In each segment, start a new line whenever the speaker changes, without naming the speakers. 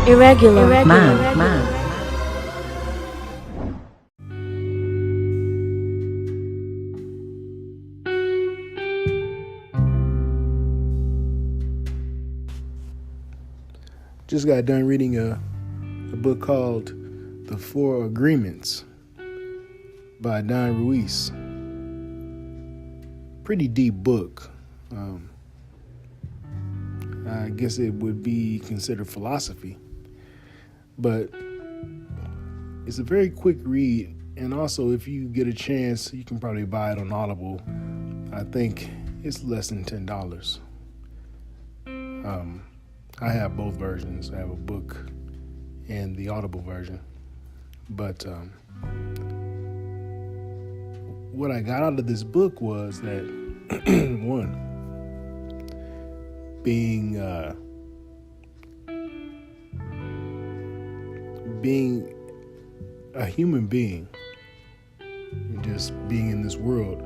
Irregular Man.
Just got done reading a book called The Four Agreements by Don Ruiz. Pretty deep book. I guess it would be considered philosophy. But it's a very quick read. And also, if you get a chance, you can probably buy it on Audible. I think it's less than $10. I have both versions. I have a book and the Audible version. But what I got out of this book was that, one, being a human being, and just being in this world,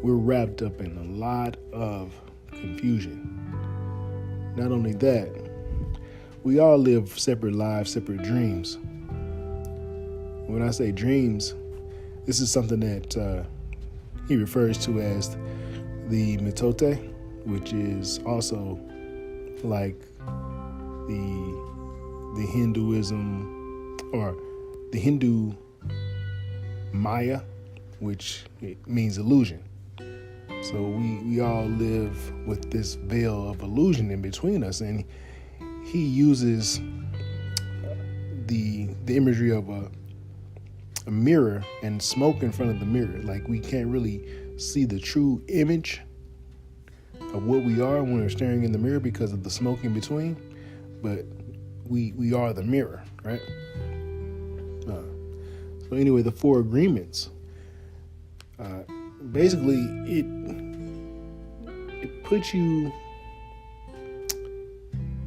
we're wrapped up in a lot of confusion. Not only that, we all live separate lives, separate dreams. When I say dreams, this is something that he refers to as the mitote, which is also like the Hinduism or the Hindu Maya, which means illusion. So we all live with this veil of illusion in between us, and he uses the imagery of a mirror and smoke in front of the mirror. Like, we can't really see the true image of what we are when we're staring in the mirror because of the smoke in between, but we are the mirror, right? So anyway, the four agreements. Basically, it puts you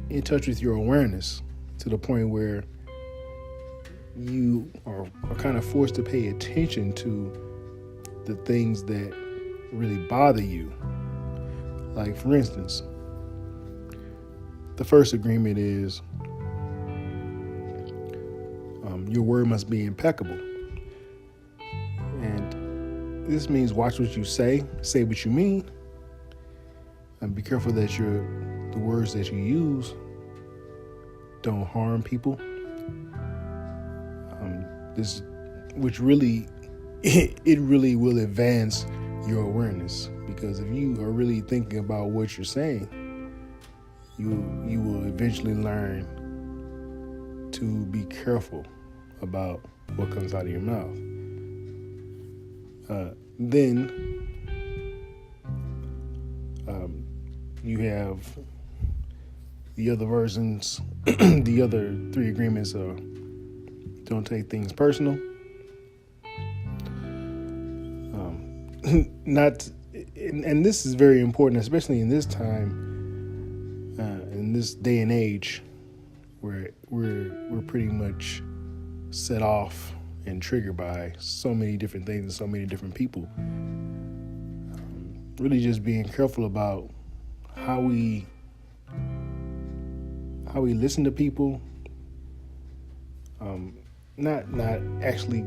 in touch with your awareness to the point where you are kind of forced to pay attention to the things that really bother you. Like, for instance, the first agreement is your word must be impeccable. And this means watch what you say what you mean, and be careful that the words that you use don't harm people. Which really, it really will advance your awareness, because if you are really thinking about what you're saying, you will eventually learn to be careful about what comes out of your mouth. Then you have the other versions. The other three agreements are: don't take things personal. And this is very important, especially in this time, in this day and age, where we're pretty much set off and triggered by so many different things and so many different people. Really, just being careful about how we listen to people. Not actually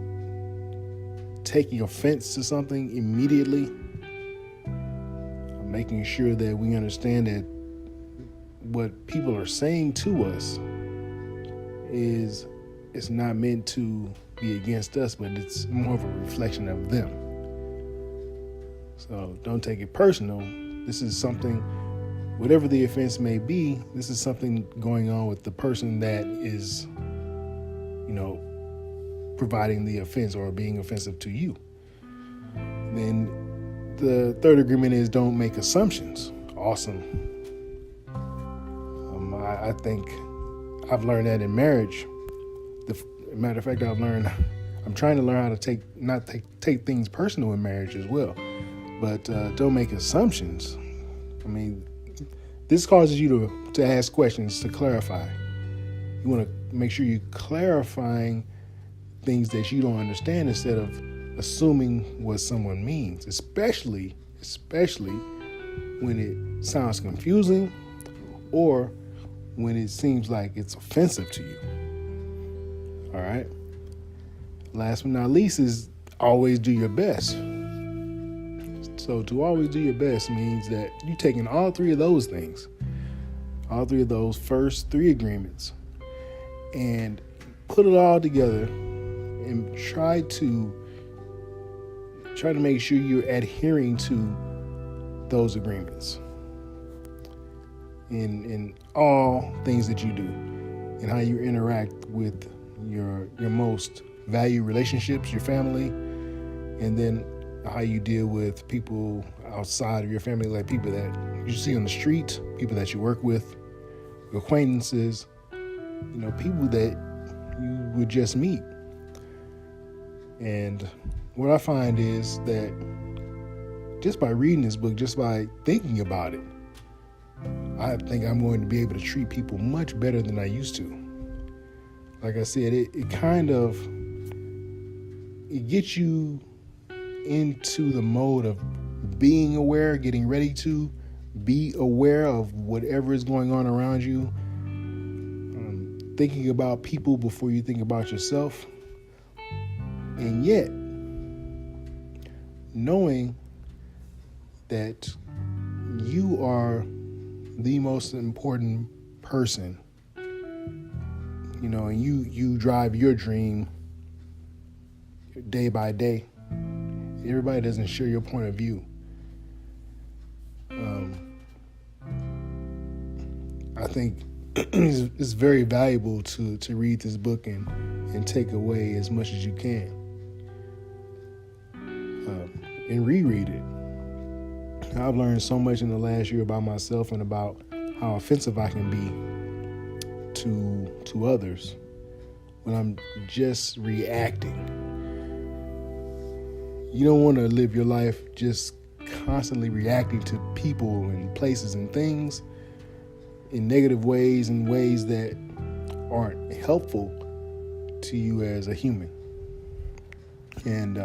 taking offense to something immediately. Making sure that we understand that what people are saying to us is not meant to be against us, but it's more of a reflection of them. So don't take it personal. This is something, whatever the offense may be, this is something going on with the person that is, providing the offense or being offensive to you. Then the third agreement is don't make assumptions. Awesome. I think I've learned that in marriage. Matter of fact, I'm trying to learn how to not take things personal in marriage as well. But don't make assumptions. I mean, this causes you to ask questions, to clarify. You want to make sure you're clarifying things that you don't understand instead of assuming what someone means, especially when it sounds confusing or when it seems like it's offensive to you. All right. Last but not least is always do your best. So to always do your best means that you're taking all three of those things, all three of those first three agreements, and put it all together and try to make sure you're adhering to those agreements in all things that you do, and how you interact with your most valued relationships, your family, and then how you deal with people outside of your family, like people that you see on the street, people that you work with, your acquaintances, people that you would just meet. And what I find is that just by reading this book, just by thinking about it, I think I'm going to be able to treat people much better than I used to. Like I said, it gets you into the mode of being aware, getting ready to be aware of whatever is going on around you, thinking about people before you think about yourself, and yet knowing that you are the most important person, and you drive your dream day by day. Everybody doesn't share your point of view. I think it's very valuable to read this book and take away as much as you can, and reread it. I've learned so much in the last year about myself and about how offensive I can be to others when I'm just reacting. You don't want to live your life just constantly reacting to people and places and things in negative ways, in ways that aren't helpful to you as a human. And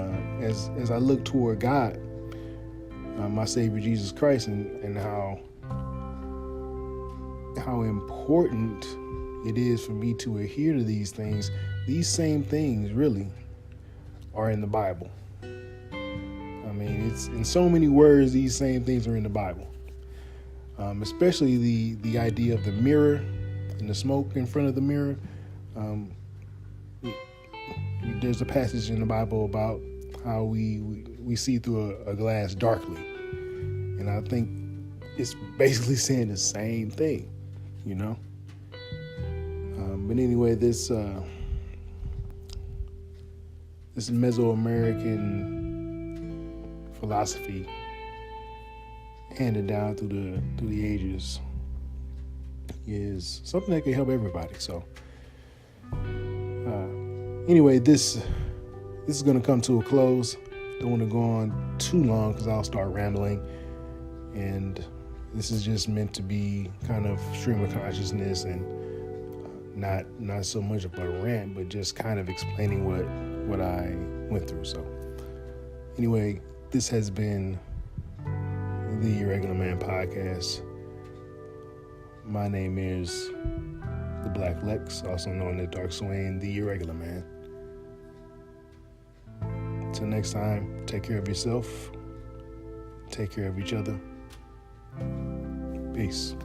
as I look toward God, my Savior Jesus Christ, and how important it is for me to adhere to these things. These same things really are in the Bible. I mean, it's in so many words, these same things are in the Bible. Especially the idea of the mirror and the smoke in front of the mirror. There's a passage in the Bible about how we see through a glass darkly. And I think it's basically saying the same thing, But anyway, this Mesoamerican philosophy handed down through the ages is something that can help everybody. So anyway, this is going to come to a close. Don't want to go on too long because I'll start rambling. And this is just meant to be kind of stream of consciousness and not so much of a rant, but just kind of explaining what I went through. So anyway, this has been the Irregular Man Podcast. My name is the Black Lex, also known as Dark Swain, the Irregular Man. Till next time, take care of yourself. Take care of each other. Peace.